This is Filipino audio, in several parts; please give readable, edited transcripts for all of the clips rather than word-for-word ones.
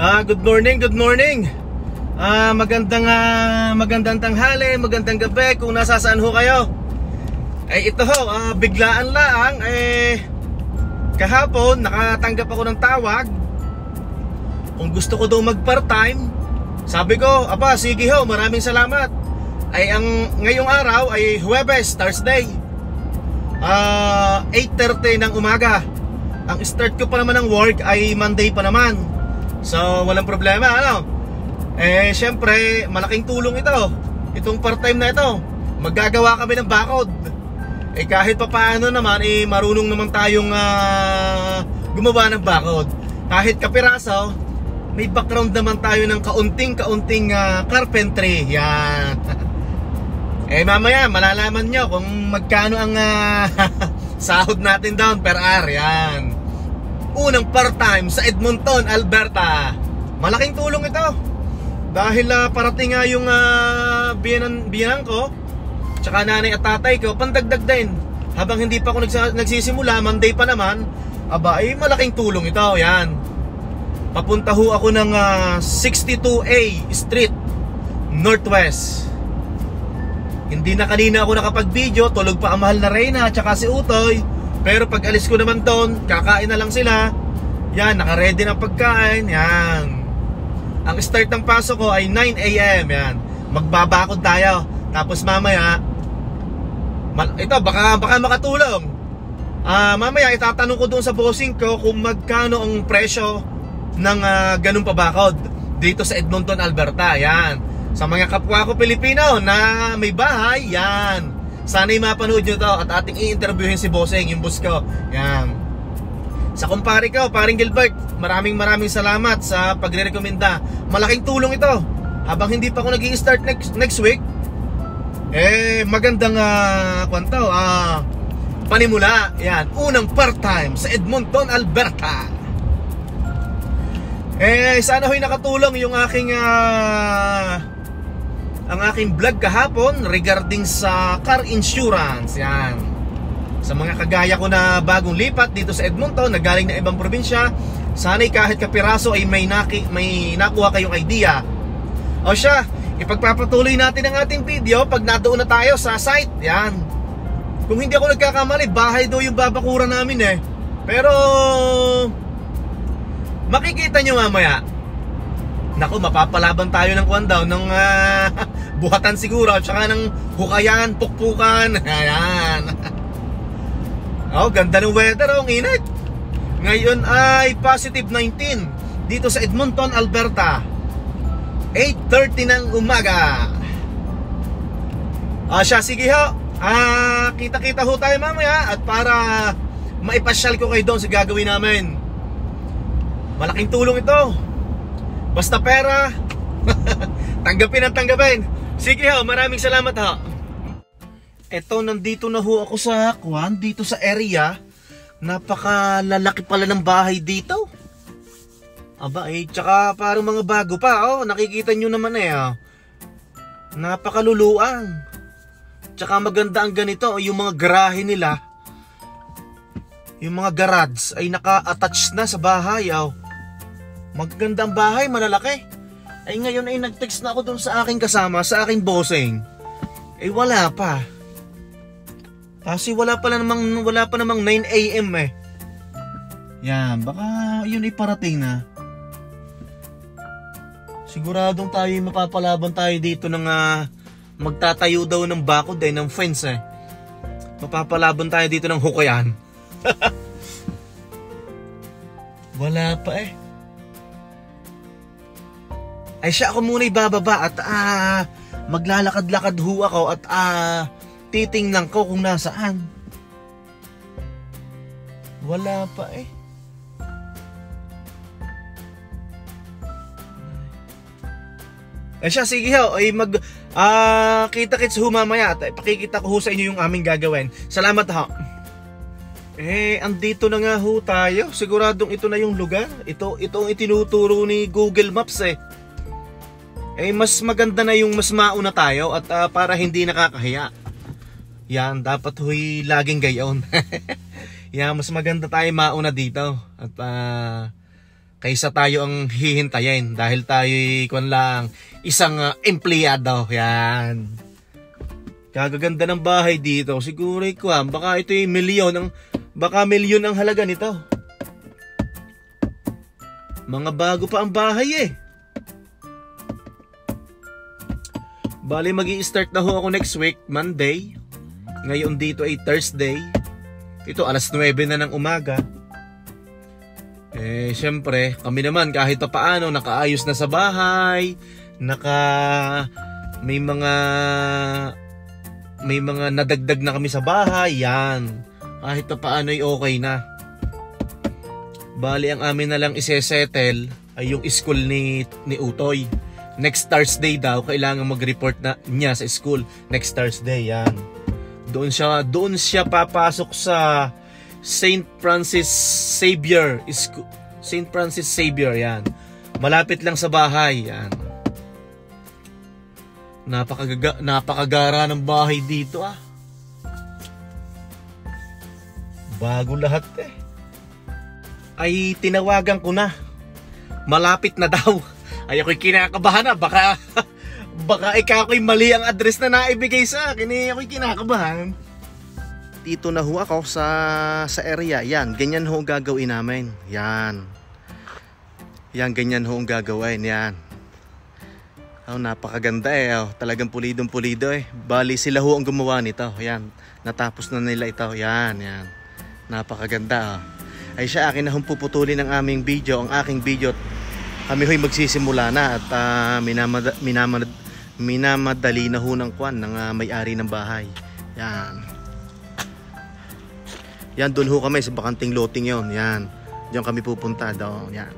Good morning, good morning. Magandang tanghali, magandang gabi kung nasasaan ho kayo. Ito ho, biglaan lang kahapon nakatanggap ako ng tawag kung gusto ko daw mag part-time. Sabi ko, sige ho, maraming salamat. Ngayong araw ay Huwebes, Thursday, 8:30 ng umaga. Ang start ko pa naman ng work ay Monday pa naman. So walang problema, syempre malaking tulong ito. Itong part-time na ito, maggagawa kami ng bakod. Kahit pa paano naman, marunong naman tayong gumawa ng bakod. Kahit kapiraso, may background naman tayo ng kaunting carpentry. Yan. Mamaya malalaman nyo kung magkano ang sahod natin down per hour. Yan. Unang part-time sa Edmonton, Alberta. Malaking tulong ito. Dahil parating nga yung biyanan ko, tsaka nanay at tatay ko, pandagdag din. Habang hindi pa ako nagsisimula, Monday pa naman, malaking tulong ito. Yan. Papunta ho ako ng 62A Street, Northwest. Hindi na kanina ako nakapag-video, tulog pa ang mahal na Reyna at saka si Utoy. Pero pag alis ko naman doon, kakain na lang sila. Yan, naka-ready ng pagkain. Yan. Ang start ng pasok ko ay 9 AM. Yan. Magbabakod tayo. Tapos mamaya, ito, baka makatulong. Mamaya itatanong ko doon sa bossing ko kung magkano ang presyo ng ganung pabakod dito sa Edmonton, Alberta. Yan. Sa mga kapwa ko Pilipino na may bahay, yan, sana'y mapanood nyo to at ating i-interviewin si bossing, yung boss ko. Yan. Sa kumpare ko, paring Gilbert, maraming salamat sa pagre-rekomenda. Malaking tulong ito. Habang hindi pa ako nag-i-start next week, magandang panimula. Yan, unang part-time sa Edmonton, Alberta. Sana ho'y nakatulong yung aking ang aking vlog kahapon regarding sa car insurance. Yan. Sa mga kagaya ko na bagong lipat dito sa Edmonton, nagaling na ibang probinsya, sana'y kahit kapiraso ay may nakuha kayong idea. O siya, ipagpapatuloy natin ang ating video pag nadoon na tayo sa site. Yan. Kung hindi ako nagkakamali, bahay daw yung babakuran namin Pero makikita nyo mamaya. Naku, mapapalaban tayo ng kwan daw, ng buhatan siguro, at saka ng hukayan, pukpukan. Ayan. Ganda ng weather, ang init. Ngayon ay positive 19 dito sa Edmonton, Alberta. 8:30 ng umaga. Sige ho. Kita-kita ho tayo mamaya, at para maipasyal ko kayo doon sa gagawin namin. Malaking tulong ito. Basta pera, tanggapin ang tanggapin. Sige ho, maraming salamat ho. Eto, nandito na ho ako sa dito sa area. Napakalalaki pala ng bahay dito. Tsaka parang mga bago pa, nakikita nyo naman napakaluluang. Tsaka maganda ang ganito, yung mga garahe nila, yung mga garage ay naka-attach na sa bahay. Maganda ang bahay, malalaki. Ngayon ay nag-text na ako dun sa aking kasama, sa aking bossing. Wala pa. Kasi wala pa namang 9 AM Yan, baka yun ay parating na. Siguradong tayo mapapalaban tayo dito ng magtatayo daw ng bakod ng fence Mapapalaban tayo dito ng hukayan. Wala pa siya, ako muna ibababa at maglalakad-lakad ho ako at titingnan ko kung nasaan. Wala pa siya, sige ho, kita-kits ho mamaya at pakikita ko ho sa inyo yung aming gagawin. Salamat ho. Andito na nga ho tayo. Siguradong ito na yung lugar. Ito ang itinuturo ni Google Maps mas maganda na yung mas mauna tayo at para hindi nakakahiya. Yan, dapat huy laging gayon. Yan, mas maganda tayo mauna dito. At kaysa tayo ang hihintayin dahil tayo'y kung lang isang empleyado. Yan. Kagaganda ng bahay dito. Siguro baka ito'y milyon ang halaga nito. Mga bago pa ang bahay eh. Bali magi-start na ho ako next week, Monday. Ngayon dito ay Thursday. Ito alas 9 na ng umaga. Syempre, kami naman kahit pa paano nakaayos na sa bahay, may mga nadagdag na kami sa bahay, yan. Kahit pa paano ay okay na. Bali ang amin na lang isesettle ay yung school ni Utoy. Next Thursday daw kailangan mag-report na niya sa school. Next Thursday, yan. Doon siya papasok sa St. Francis Xavier, yan. Malapit lang sa bahay, yan. Napakagara ng bahay dito ah. Bago lahat eh. Ay tinawagan ko na. Malapit na daw. Ay ako'y kinakabahan na. Baka ikaw ako'y mali ang address na naibigay sa akin eh. Ako'y kinakabahan. Dito na ho ako sa area. Yan, ganyan ho ang gagawin namin. Yan. Yan, ganyan ho ang gagawin. Yan. Oh, napakaganda eh. Oh, talagang pulidong-pulido eh. Bali sila ho ang gumawa nito. Yan. Natapos na nila ito. Yan, yan. Napakaganda oh. Ay siya, akin na hong puputulin ang aming video. Ang aking video. Kami ho'y magsisimula na at minamadali na ho ng kwan ng may-ari ng bahay. Yan. Yan, doon ho kami sa bakanting loting yon. Yan. Diyan kami pupunta daw. Yan.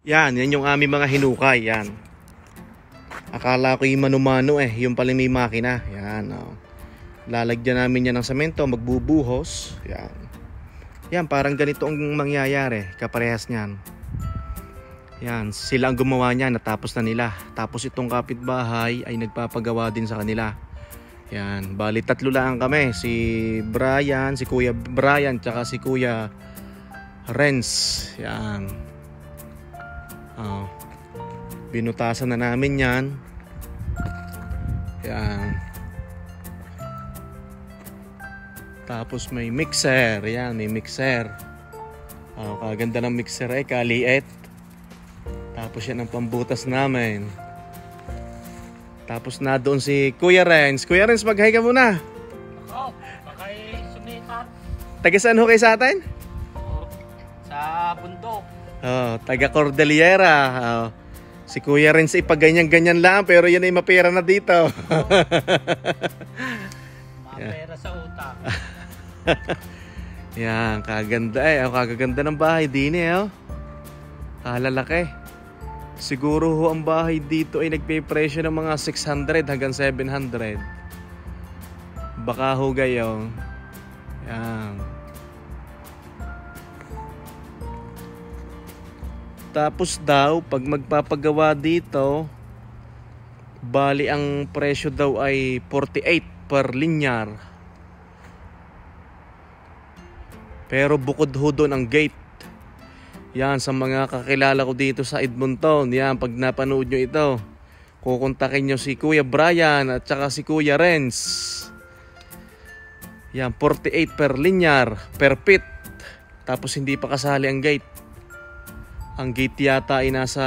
Yan yung aming mga hinukay. Yan. Akala ko yung mano-mano eh. Yung pala may makina. Yan. Oh. Lalagyan namin yan ng semento. Magbubuhos. Yan. Yan. Parang ganito ang mangyayari. Kaparehas niyan. Yan. Sila ang gumawa niyan. Natapos na nila. Tapos itong kapitbahay ay nagpapagawa din sa kanila. Yan. Bali tatlo lang kami. Si Brian. Si Kuya Brian. Tsaka si Kuya Renz. Yan. Oh, binutasan na namin yan. Yan. Tapos may mixer. Yan, may mixer. Oh, kaganda ng mixer eh, kaliit. Tapos yan ang pambutas namin. Tapos na doon si Kuya Renz. Kuya Renz, mag-hi ka muna. Oo, baka sumikat. Taga saan ho kayo sa atin? Sa bundok. Oh, taga Cordillera. Oh. Si Kuya Renz ay ganyan-ganyan lang, pero yan ay mapera na dito. Mapera sa utak. Yan, kaganda eh. Kagaganda ng bahay din eh. Oh. Kalalaki. Siguro ho ang bahay dito ay nagpe-presyo ng mga 600 hanggang 700. Baka ho gayon. Yan. Tapos daw, pag magpapagawa dito, bali ang presyo daw ay 48 per linyar. Pero bukod ho doon ang gate. Yan, sa mga kakilala ko dito sa Edmonton, yan, pag napanood nyo ito, kukontakin nyo si Kuya Brian at saka si Kuya Renz. Yan, 48 per linyar, per feet. Tapos hindi pa kasali ang gate. Ang gate yata ay nasa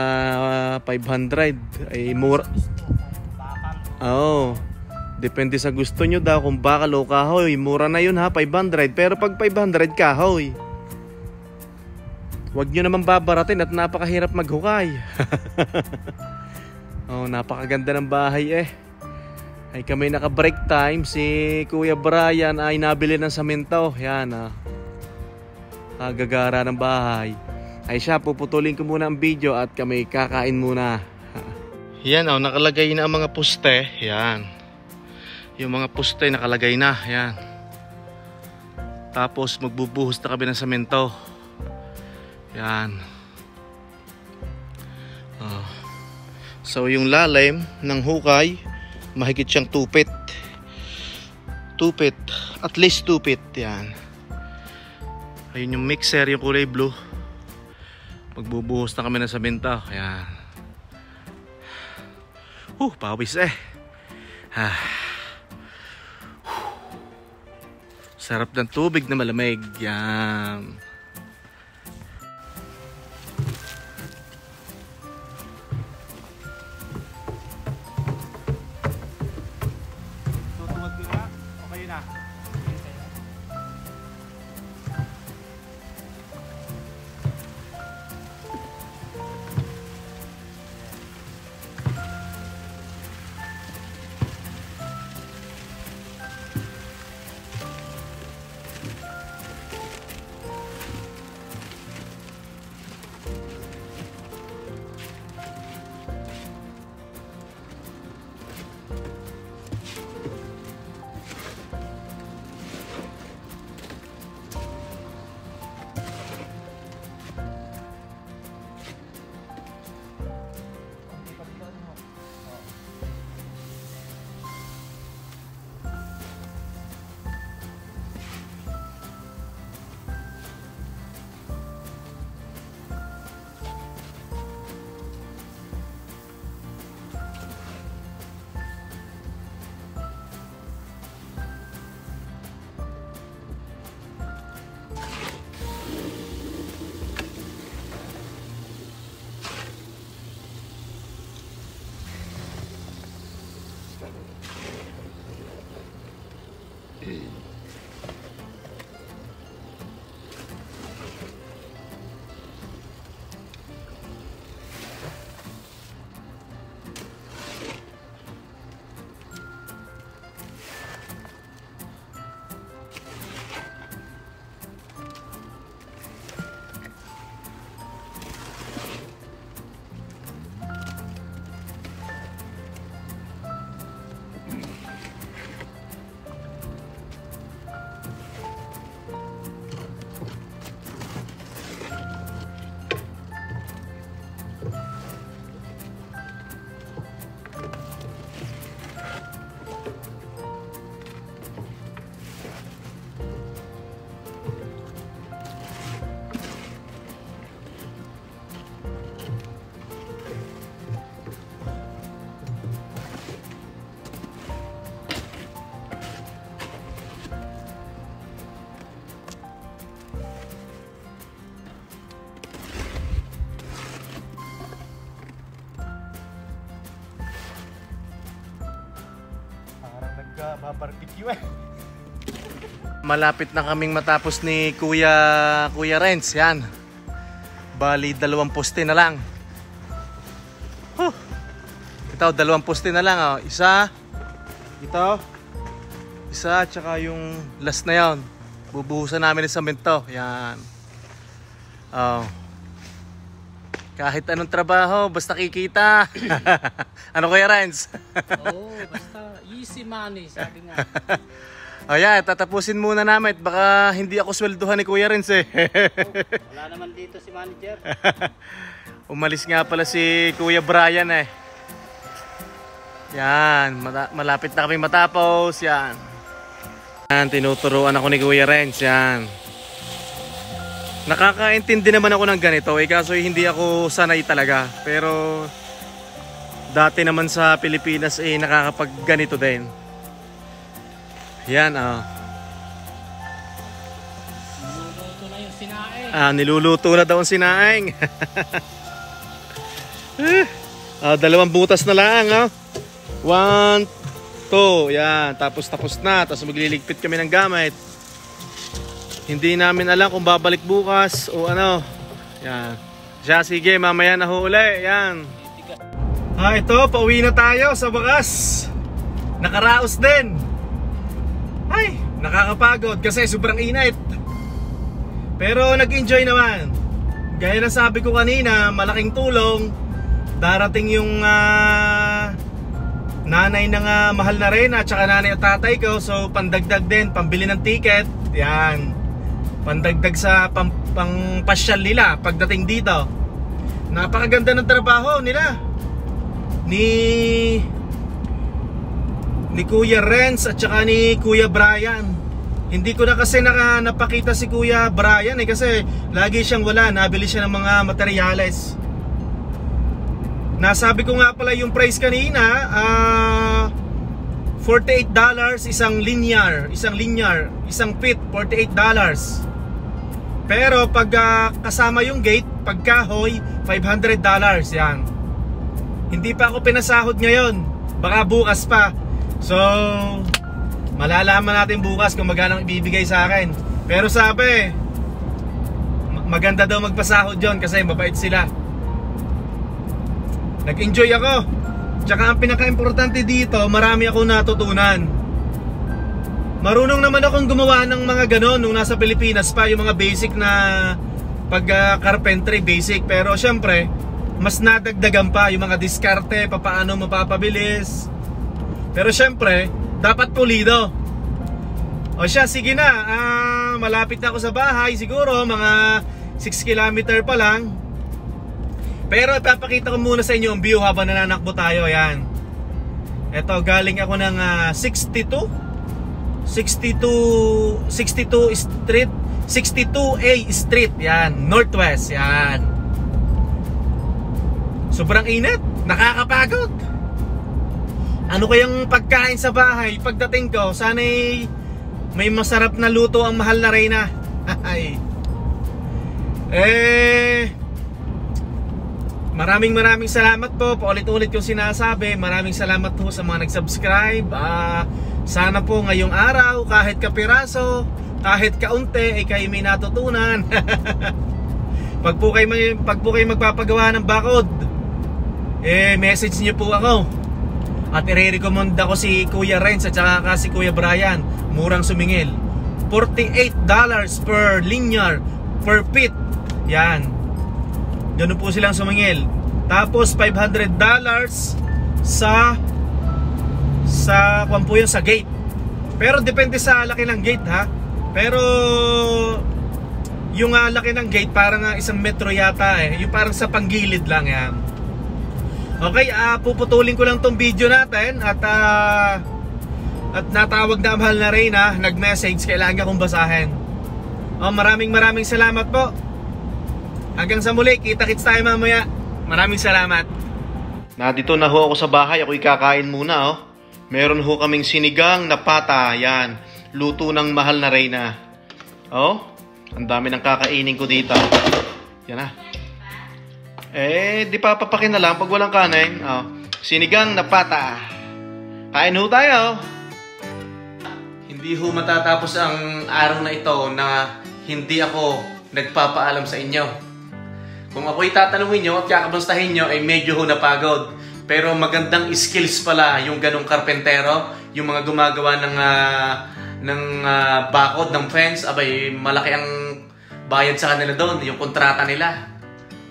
500. Ay mura. Oo. Depende sa gusto nyo daw kung bakal o kahoy. Mura na yun ha, 500. Pero pag 500 kahoy, huwag nyo naman babaratin at napakahirap maghukay. Oh, napakaganda ng bahay eh. Ay kami naka-break time. Si Kuya Brian ay nabili ng samento. Yan ah. Kagagara ng bahay. Ay siya, puputulin ko muna ang video at kami kakain muna. Yan oh, nakalagay na ang mga poste. Yan. Yung mga poste nakalagay na. Yan. Tapos magbubuhos na kami ng semento. Yan. Oh. So yung lalim ng hukay, mahigit siyang 2 feet. 2 feet. At least 2 feet. Yan. Ayun yung mixer, yung kulay blue. Magbubuhos na kami ng semento. Ayan. Pawis eh. Sarap ng tubig na malamig. Yan. Tutuwag ko na? O kayo na? Barbecue eh. Malapit na kaming matapos ni Kuya Renz. Yan. Bali 2 poste na lang. Ito, 2 poste na lang. Oh. Isa. Ito. Isa, tsaka yung last na yon. Bubuhusan namin ng semento. Yan. Oh. Kahit anong trabaho, basta kikita. Ano Kuya Renz? Oo, basta easy money, sabi nga. O yan, tatapusin muna namin. Baka hindi ako swelduhan ni Kuya Renz eh. Wala naman dito si manager. Umalis nga pala si Kuya Brian eh. Yan, malapit na kami matapos. Yan. Yan, tinuturuan ako ni Kuya Renz. Yan. Nakakaintindi naman ako ng ganito eh, kaso hindi ako sanay talaga. Pero dati naman sa Pilipinas eh nakakapag ganito din. Yan Niluluto na yung sinaing. Niluluto na daw ang sinaing. 2 butas na lang 1, 2, yan. Tapos na. Tapos magliligpit kami ng gamit. Hindi namin alam kung babalik bukas o ano. Yan. Siya, sige, mamaya na ho uli. Yan. Ito, pauwi na tayo sa wakas. Nakaraos din. Ay, nakakapagod kasi sobrang init. Pero nag-enjoy naman. Gaya na sabi ko kanina, malaking tulong. Darating yung nanay ng mahal na rin at saka nanay at tatay ko. So pandagdag din, pambili ng ticket. Yan. Pandagdag sa pangpasyal nila pagdating dito. Napakaganda ng trabaho nila ni Kuya Renz at saka ni Kuya Brian. Hindi ko na kasi napakita si Kuya Brian eh, kasi lagi siyang wala. Nabili siya ng mga materyales. Nasabi ko nga pala yung price kanina, $48 isang linear, isang feet, $48. Pero pag kasama yung gate, pagkahoy, $500. Yan. Hindi pa ako pinasahod ngayon. Baka bukas pa. So, malalaman natin bukas kung magkano ibibigay sa akin. Pero sabi, maganda daw magpasahod yon kasi mabait sila. Nag-enjoy ako. Tsaka ang pinaka-importante dito, marami akong natutunan. Marunong naman akong gumawa ng mga ganon nung nasa Pilipinas pa, yung mga basic na pag-carpentry basic. Pero syempre, mas nadagdagan pa yung mga diskarte, paano mapapabilis. Pero syempre, dapat pulido. O siya, sige na, malapit na ako sa bahay. Siguro mga 6 kilometer pa lang. Pero ipapakita ko muna sa inyo ang view habang nananakbo tayo. Ayan. Ito, galing ako ng 62 Street, 62A Street. Yan, Northwest. Yan. Sobrang init. Nakakapagod. Ano kayang pagkain sa bahay? Pagdating ko, sana'y may masarap na luto ang mahal na Reyna. Maraming salamat po. Paulit-ulit yung sinasabi. Maraming salamat po sa mga nag-subscribe. Sana po ngayong araw, kahit kapiraso, kahit kaunti, ay kayo may natutunan. Pag po kayo magpapagawa ng bakod, message niyo po ako. At i-recommend ako si Kuya Renz at saka si Kuya Brian. Murang sumingil. $48 per linear, per feet. Yan. Ganun po silang sumingil. Tapos $500 sa kung po yun, sa gate. Pero depende sa laki ng gate ha. Pero yung laki ng gate parang 1 metro yata eh. Yung parang sa panggilid lang yan. Okay, puputulin ko lang tong video natin. At natawag na mahal na Reyna, nag-message, kailangan kong basahin. Maraming salamat po. Hanggang sa muli, kita-kits tayo mamaya. Maraming salamat. Dito na ho ako sa bahay, ako ikakain muna Meron ho kaming sinigang na pata. Yan, luto ng mahal na Reyna. Ang dami ng kakainin ko dito. Yan na. Di papapakin na lang pag walang kanin. Sinigang na pata. Kain ho tayo. Hindi ho matatapos ang araw na ito na hindi ako nagpapaalam sa inyo. Kung ako'y tatanungin nyo at kakamustahin nyo, ay medyo napagod. Pero magandang skills pala yung ganong karpentero, yung mga gumagawa ng bakod, ng fence. Abay, malaki ang bayad sa kanila doon, yung kontrata nila.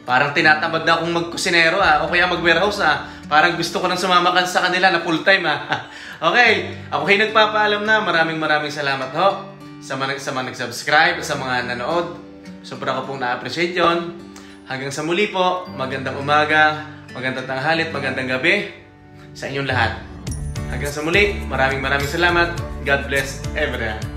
Parang tinatamad na akong magkusinero o kaya mag-warehouse Parang gusto ko nang sumama sa kanila na full time Okay, ako ay nagpapaalam na. Maraming salamat ho sa mga nag-subscribe, sa mga nanood. Sobra ko pong na-appreciate yun. Hanggang sa muli po, magandang umaga, magandang tanghali at magandang gabi sa inyong lahat. Hanggang sa muli, maraming salamat. God bless everyone.